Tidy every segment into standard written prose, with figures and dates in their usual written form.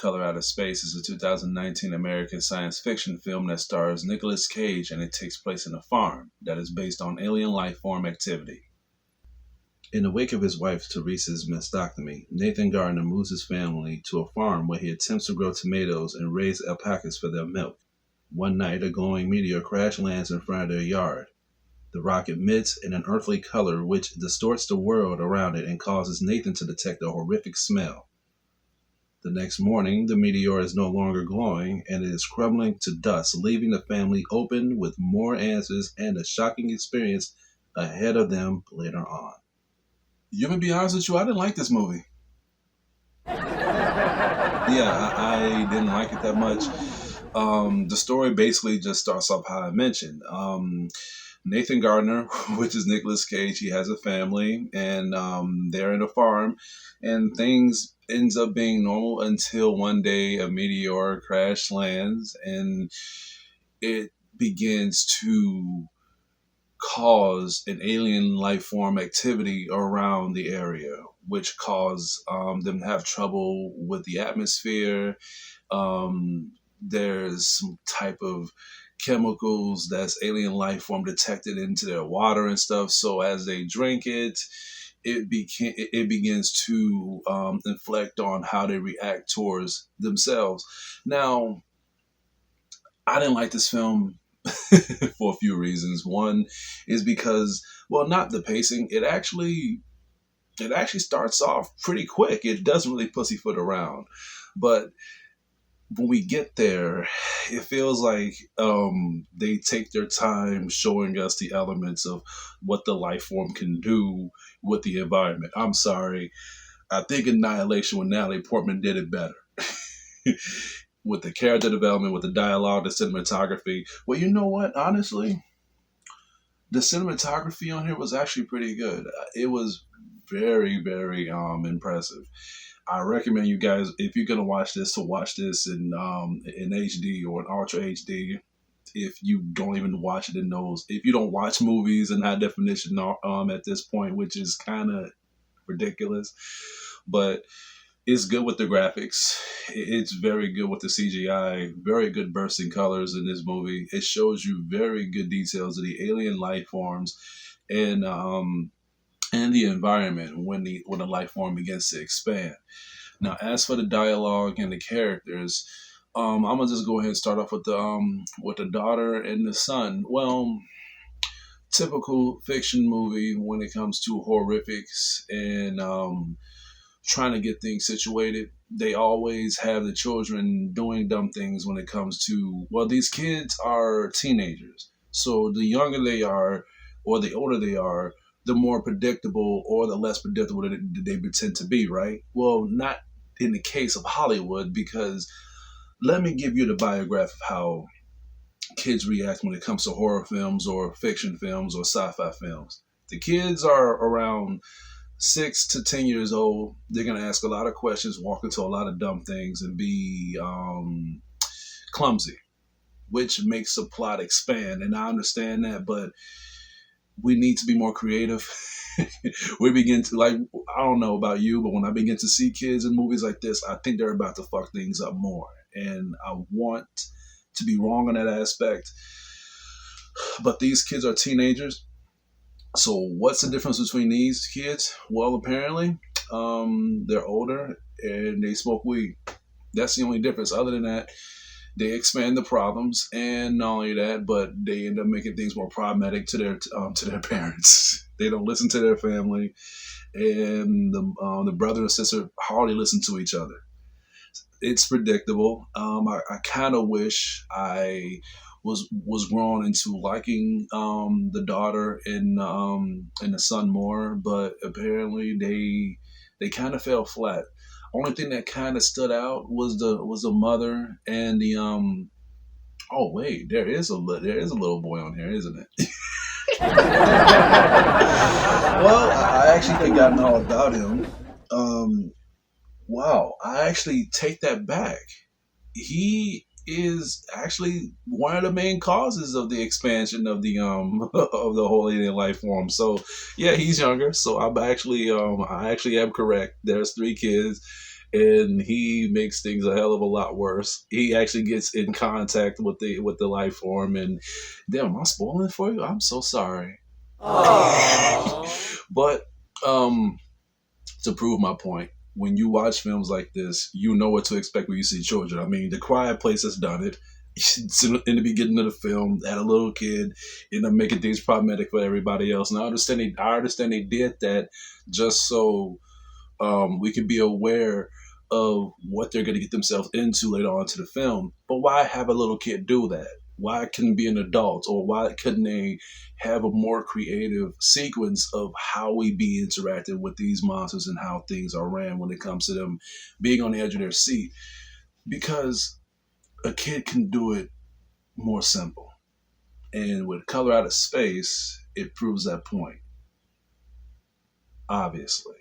Color Out of Space is a 2019 American science fiction film that stars Nicolas Cage, and it takes place in a farm that is based on alien life form activity. In the wake of his wife Teresa's mastectomy, Nathan Gardner moves his family to a farm where he attempts to grow tomatoes and raise alpacas for their milk. One night, a glowing meteor crash lands in front of their yard. The rock emits in an earthly color which distorts the world around it and causes Nathan to detect a horrific smell. The next morning, the meteor is no longer glowing and it is crumbling to dust, leaving the family open with more answers and a shocking experience ahead of them later on. You gonna be honest with you, I didn't like this movie. Yeah, I didn't like it that much. The story basically just starts off how I mentioned. Nathan Gardner, which is Nicolas Cage, he has a family, and they're in a farm, and things ends up being normal until one day a meteor crash lands, and it begins to cause an alien life form activity around the area, which cause them to have trouble with the atmosphere. There's some type of chemicals that's alien life form detected into their water and stuff. So as they drink it, it begins to inflect on how they react towards themselves. Now, I didn't like this film for a few reasons. One is because, well, not the pacing. It actually starts off pretty quick. It doesn't really pussyfoot around, but when we get there, it feels like they take their time showing us the elements of what the life form can do with the environment. I'm sorry. I think Annihilation with Natalie Portman did it better. With the character development, with the dialogue, the cinematography. Well, you know what? Honestly, the cinematography on here was actually pretty good. It was very, very impressive. I recommend you guys, if you're gonna watch this, to watch this in HD or in Ultra HD. If you don't even watch it in those, if you don't watch movies in high definition at this point, which is kind of ridiculous, but it's good with the graphics. It's very good with the CGI. Very good bursting colors in this movie. It shows you very good details of the alien life forms and the environment when the life form begins to expand. Now, as for the dialogue and the characters, I'm gonna just go ahead and start off with the daughter and the son. Well, typical fiction movie when it comes to horrifics and trying to get things situated. They always have the children doing dumb things when it comes to, well, these kids are teenagers. So the younger they are or the older they are, the more predictable or the less predictable that they pretend to be, right? Well, not in the case of Hollywood, because let me give you the biograph of how kids react when it comes to horror films or fiction films or sci-fi films. The kids are around 6 to 10 years old. They're going to ask a lot of questions, walk into a lot of dumb things, and be clumsy, which makes the plot expand. And I understand that, but we need to be more creative. We begin to, like, I don't know about you, but when I begin to see kids in movies like this, I think they're about to fuck things up more. And I want to be wrong on that aspect. But these kids are teenagers. So what's the difference between these kids? Well, apparently, they're older and they smoke weed. That's the only difference. Other than that, they expand the problems, and not only that, but they end up making things more problematic to their parents. They don't listen to their family, and the brother and sister hardly listen to each other. It's predictable. I kind of wish I was grown into liking the daughter and the son more, but apparently they kind of fell flat. Only thing that kind of stood out was the mother and the Oh wait, there is a little boy on here, isn't it? Well, I actually forgotten all about him. Wow, I actually take that back. He is actually one of the main causes of the expansion of the of the whole alien life form. So yeah, he's younger. So I actually am correct. There's 3 kids, and he makes things a hell of a lot worse. He actually gets in contact with the life form, and damn, am I spoiling it for you? I'm so sorry. But um, to prove my point, when you watch films like this, you know what to expect when you see children. I mean, The Quiet Place has done it. In the beginning of the film, had a little kid, end up making things problematic for everybody else. And I understand they did that just so we can be aware of what they're going to get themselves into later on to the film. But why have a little kid do that? Why couldn't be an adult, or why couldn't they have a more creative sequence of how we be interacting with these monsters and how things are ran when it comes to them being on the edge of their seat? Because a kid can do it more simple, and with Color Out of Space, it proves that point. Obviously.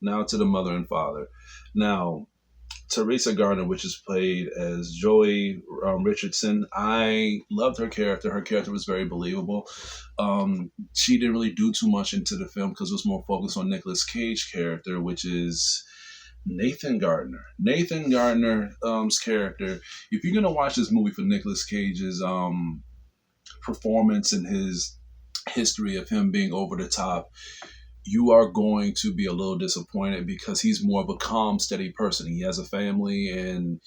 Now to the mother and father. Now, Teresa Gardner, which is played as Joey Richardson, I loved her character. Her character was very believable. She didn't really do too much into the film because it was more focused on Nicolas Cage character, which is Nathan Gardner. Nathan Gardner's character. If you're gonna watch this movie for Nicolas Cage's performance and his history of him being over the top, you are going to be a little disappointed because he's more of a calm, steady person. He has a family, and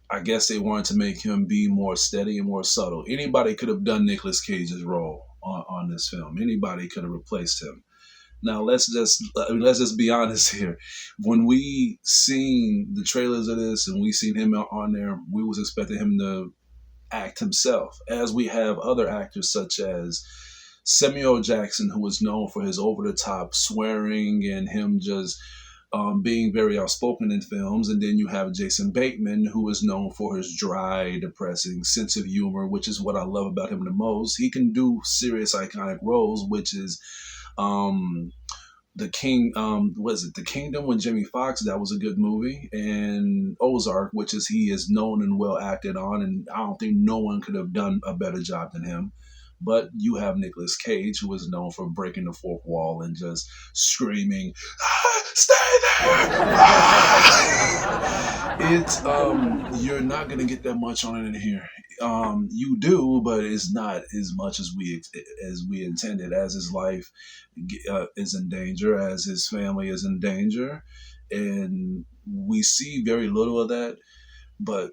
I guess they wanted to make him be more steady and more subtle. Anybody could have done Nicolas Cage's role on this film. Anybody could have replaced him. Now let's just be honest here. When we seen the trailers of this and we seen him on there, we was expecting him to act himself, as we have other actors such as Samuel Jackson, who is known for his over the top swearing and him just being very outspoken in films. And then you have Jason Bateman, who is known for his dry, depressing sense of humor, which is what I love about him the most. He can do serious, iconic roles, which is the King, was it The Kingdom with Jimmy Fox? That was a good movie. And Ozark, which is he is known and well acted on, and I don't think no one could have done a better job than him. But you have Nicolas Cage, who is known for breaking the fourth wall and just screaming, "Stay there!" It's you're not gonna get that much on it in here. You do, but it's not as much as we intended. As his life is in danger, as his family is in danger, and we see very little of that. But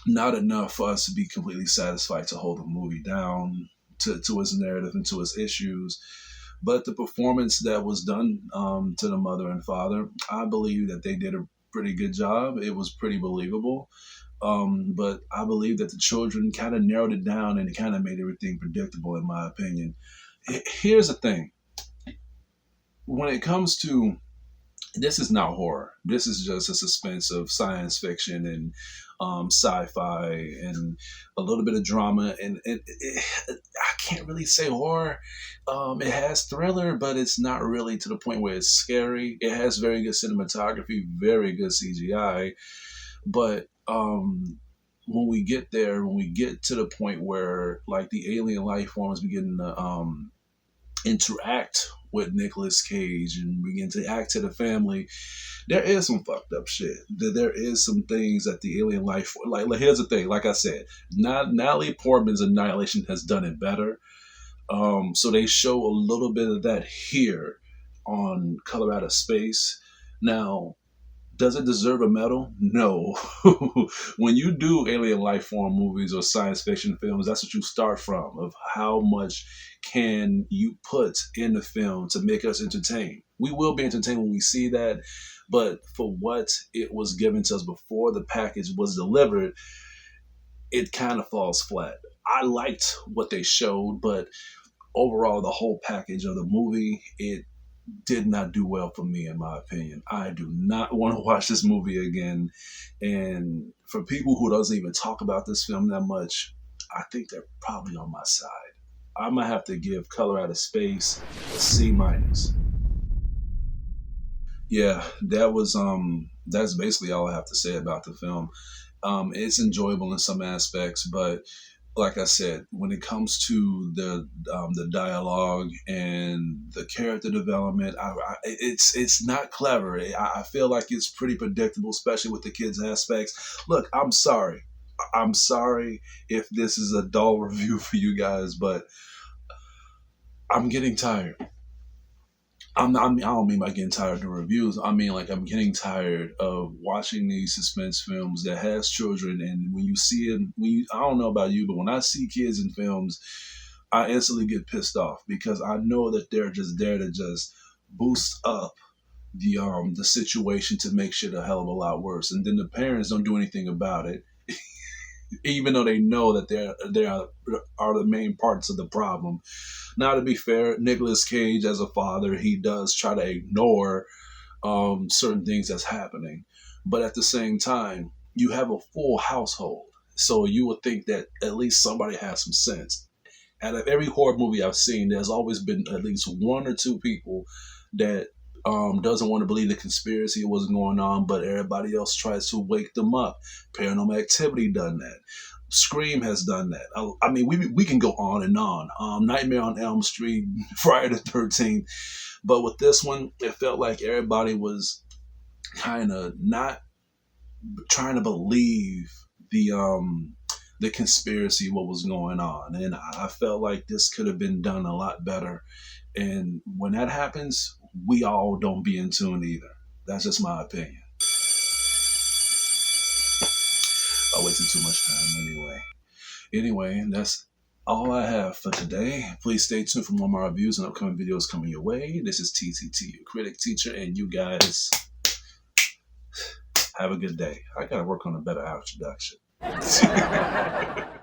not enough for us to be completely satisfied to hold the movie down to its narrative and to its issues. But the performance that was done to the mother and father, I believe that they did a pretty good job. It was pretty believable. But I believe that the children kind of narrowed it down and it kind of made everything predictable, in my opinion. Here's the thing. When it comes to this is not horror. This is just a suspense of science fiction and sci-fi and a little bit of drama. And I can't really say horror. It has thriller, but it's not really to the point where it's scary. It has very good cinematography, very good CGI. But when we get there, when we get to the point where like the alien life forms begin to interact with Nicolas Cage and begin to act to the family, there is some fucked up shit. There is some things that the alien life, here's the thing, like I said, Natalie Portman's Annihilation has done it better. So they show a little bit of that here on Color Out of Space. Now, does it deserve a medal? No. When you do alien life form movies or science fiction films, that's what you start from, of how much can you put in the film to make us entertained. We will be entertained when we see that, but for what it was given to us before the package was delivered, it kind of falls flat. I liked what they showed, but overall, the whole package of the movie, it did not do well for me, in my opinion. I do not want to watch this movie again. And for people who doesn't even talk about this film that much, I think they're probably on my side. I might have to give Color Out of Space a C minus. Yeah, that's basically all I have to say about the film. It's enjoyable in some aspects, but like I said, when it comes to the dialogue and the character development, it's not clever. I feel like it's pretty predictable, especially with the kids aspects. Look, I'm sorry. I'm sorry if this is a dull review for you guys, but I'm getting tired. I don't mean by getting tired of the reviews. I mean like I'm getting tired of watching these suspense films that has children, and when you see it, I don't know about you, but when I see kids in films, I instantly get pissed off because I know that they're just there to just boost up the situation to make shit a hell of a lot worse, and then the parents don't do anything about it, even though they know that are the main parts of the problem. Now, to be fair, Nicolas Cage as a father, he does try to ignore certain things that's happening, but at the same time, you have a full household, so you would think that at least somebody has some sense. Out of every horror movie I've seen, there's always been at least one or two people that doesn't want to believe the conspiracy of what's going on, but everybody else tries to wake them up. Paranormal Activity done that. Scream has done that. I mean, we can go on and on. Nightmare on Elm Street, Friday the 13th. But with this one, it felt like everybody was kind of not trying to believe the conspiracy, what was going on, and I felt like this could have been done a lot better. And when that happens, we all don't be in tune either. That's just my opinion. I wasted too much time anyway. Anyway, that's all I have for today. Please stay tuned for more of my reviews and upcoming videos coming your way. This is TTT, your critic teacher, and you guys have a good day. I gotta work on a better introduction.